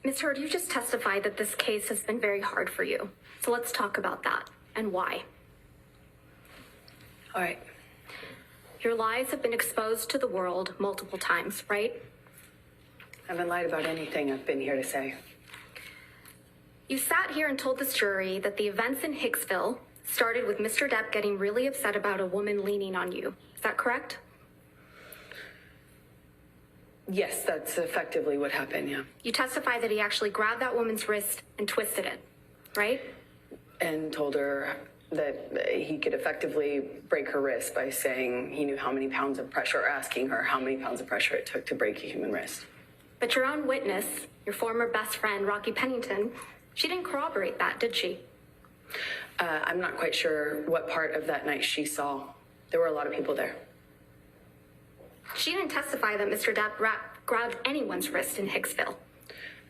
Ms. Heard, you just testified that this case has been very hard for you. So let's talk about that and why. All right. Your lies have been exposed to the world multiple times, right? I haven't lied about anything I've been here to say. You sat here and told this jury that the events in Hicksville started with Mr. Depp getting really upset about a woman leaning on you. Is that correct? Yes, that's effectively what happened, yeah. You testified that he actually grabbed that woman's wrist and twisted it, right? And told her that he could effectively break her wrist by saying he knew how many pounds of pressure, or asking her how many pounds of pressure it took to break a human wrist. But your own witness, your former best friend, Rocky Pennington, she didn't corroborate that, did she? I'm not quite sure what part of that night she saw. There were a lot of people there. She didn't testify that Mr. Depp grabbed anyone's wrist in Hicksville.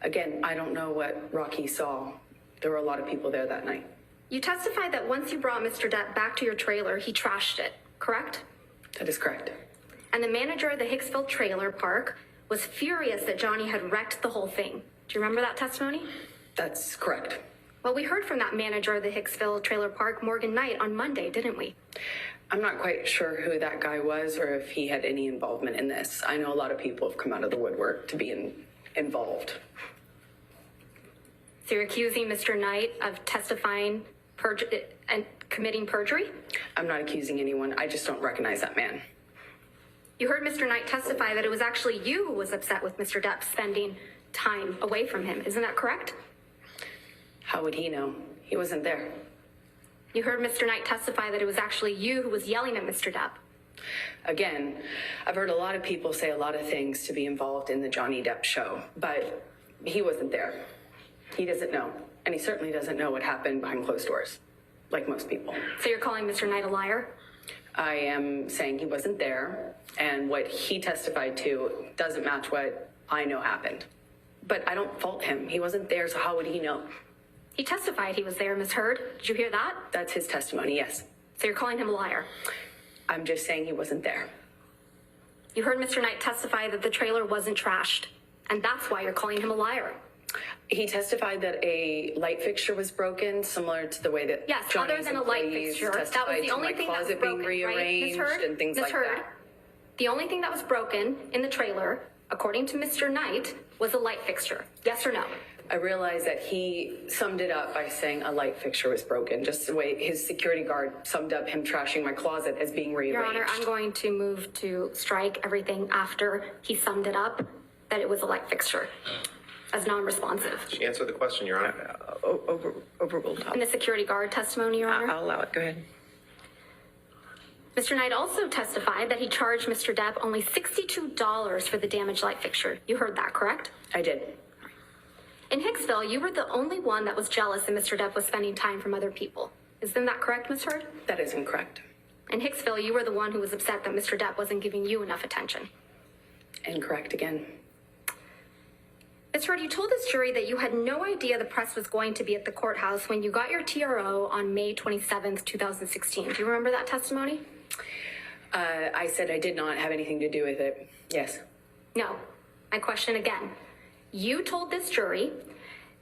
Again, I don't know what Rocky saw. There were a lot of people there that night. You testified that once you brought Mr. Depp back to your trailer, he trashed it, correct? That is correct. And the manager of the Hicksville trailer park was furious that Johnny had wrecked the whole thing. Do you remember that testimony? That's correct. Well, we heard from that manager of the Hicksville trailer park, Morgan Knight, on Monday, didn't we? I'm not quite sure who that guy was or if he had any involvement in this. I know a lot of people have come out of the woodwork to be involved. So you're accusing Mr. Knight of testifying and committing perjury? I'm not accusing anyone. I just don't recognize that man. You heard Mr. Knight testify that it was actually you who was upset with Mr. Depp spending time away from him. Isn't that correct? How would he know? He wasn't there. You heard Mr. Knight testify that it was actually you who was yelling at Mr. Depp. Again, I've heard a lot of people say a lot of things to be involved in the Johnny Depp show, but he wasn't there. He doesn't know. And he certainly doesn't know what happened behind closed doors, like most people. So you're calling Mr. Knight a liar? I am saying he wasn't there, and what he testified to doesn't match what I know happened. But I don't fault him. He wasn't there, so how would he know? He testified he was there, Ms. Heard. Did you hear that? That's his testimony, yes. So you're calling him a liar? I'm just saying he wasn't there. You heard Mr. Knight testify that the trailer wasn't trashed, and that's why you're calling him a liar. He testified that a light fixture was broken, similar to the way that yes, Johnny's other than a light fixture, that was the only thing that was broken, being rearranged, right? Ms. Heard, and things Ms. like Heard, that. The only thing that was broken in the trailer, according to Mr. Knight, was a light fixture. Yes or no? I realize that he summed it up by saying a light fixture was broken, just the way his security guard summed up him trashing my closet as being rearranged. Your Honor, I'm going to move to strike everything after he summed it up, that it was a light fixture, as non-responsive. She answered the question, Your Honor. Overruled. And the security guard testimony, Your Honor? I'll allow it. Go ahead. Mr. Knight also testified that he charged Mr. Depp only $62 for the damaged light fixture. You heard that, correct? I did. In Hicksville, you were the only one that was jealous that Mr. Depp was spending time from other people. Isn't that correct, Ms. Heard? That is incorrect. In Hicksville, you were the one who was upset that Mr. Depp wasn't giving you enough attention. Incorrect again. Ms. Heard, you told this jury that you had no idea the press was going to be at the courthouse when you got your TRO on May 27th, 2016. Do you remember that testimony? I said I did not have anything to do with it. Yes. No. My question again. You told this jury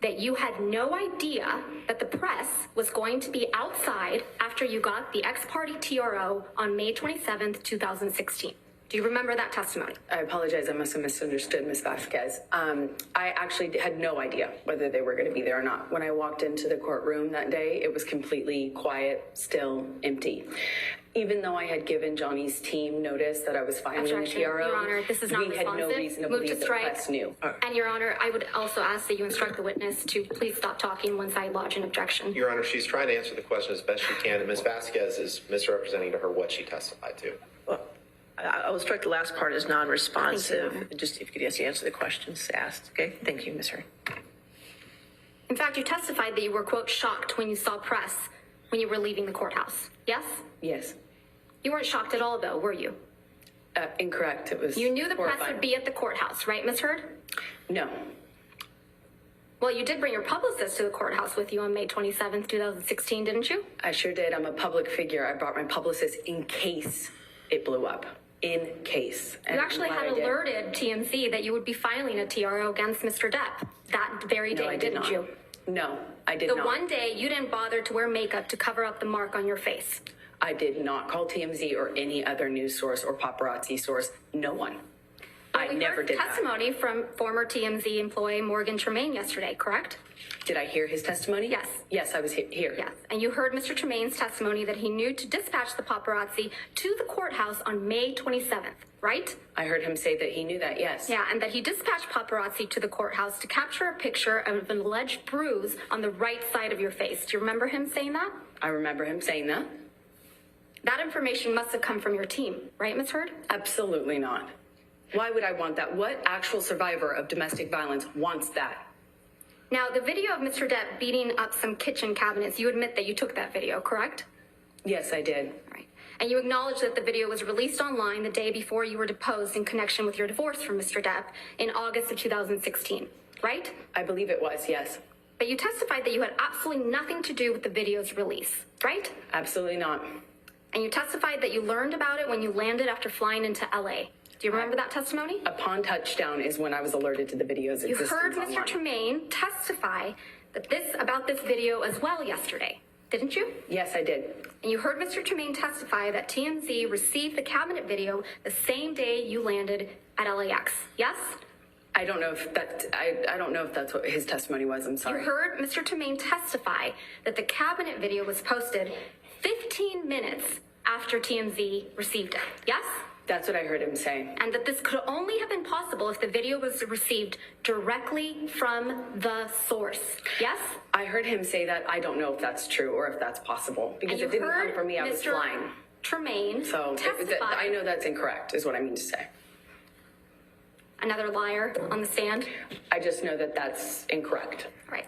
that you had no idea that the press was going to be outside after you got the ex-party TRO on May 27th, 2016. Do you remember that testimony? I apologize. I must have misunderstood Ms. Vasquez. I actually had no idea whether they were going to be there or not. When I walked into the courtroom that day, it was completely quiet, still, empty. Even though I had given Johnny's team notice that I was filing the TRO, Your Honor, this is not we had no reason to believe the press knew. And Your Honor, I would also ask that you instruct the witness to please stop talking once I lodge an objection. Your Honor, she's trying to answer the question as best she can, and Ms. Vasquez is misrepresenting to her what she testified to. Well, I'll strike the last part as non-responsive. Just if you could just answer the questions asked. Okay, thank you, Ms. Heard. In fact, you testified that you were, quote, shocked when you saw press when you were leaving the courthouse. Yes? Yes. You weren't shocked at all, though, were you? Incorrect. It was You knew the press horrifying. would be at the courthouse, right, Ms. Heard? No. Well, you did bring your publicist to the courthouse with you on May 27th, 2016, didn't you? I sure did. I'm a public figure. I brought my publicist in case it blew up. in case. And You actually I'm glad had I did. alerted TMZ that you would be filing a TRO against Mr. Depp that very day, No, I did didn't not. you? No, I did The not. one day you didn't bother to wear makeup to cover up the mark on your face. I did not call TMZ or any other news source or paparazzi source. No one. I We never heard did that. testimony from former TMZ employee Morgan Tremaine yesterday, correct? Did I hear his testimony? Yes. Yes, I was here. Yes. And you heard Mr. Tremaine's testimony that he knew to dispatch the paparazzi to the courthouse on May 27th, right? I heard him say that he knew that, yes. Yeah, and that he dispatched paparazzi to the courthouse to capture a picture of an alleged bruise on the right side of your face. Do you remember him saying that? I remember him saying that. That information must have come from your team, right, Ms. Heard? Absolutely not. Why would I want that? What actual survivor of domestic violence wants that? Now, the video of Mr. Depp beating up some kitchen cabinets, you admit that you took that video, correct? Yes, I did. Right. And you acknowledge that the video was released online the day before you were deposed in connection with your divorce from Mr. Depp in August of 2016, right? I believe it was, yes. But you testified that you had absolutely nothing to do with the video's release, right? Absolutely not. And you testified that you learned about it when you landed after flying into LA. Do you remember that testimony? Upon touchdown is when I was alerted to the video's You existence heard Mr. online. Tremaine testify about this video as well yesterday, didn't you? Yes, I did. And you heard Mr. Tremaine testify that TMZ received the cabinet video the same day you landed at LAX. Yes? I don't know if that's what his testimony was. I'm You sorry. heard Mr. Tremaine testify that the cabinet video was posted 15 minutes after TMZ received it. Yes? That's what I heard him say. And that this could only have been possible if the video was received directly from the source. Yes? I heard him say that. I don't know if that's true or if that's possible because And you it didn't heard come from me. I was Mr. flying. Tremaine So testify. I know that's incorrect is what I mean to say. Another liar on the stand. I just know that that's incorrect. All right.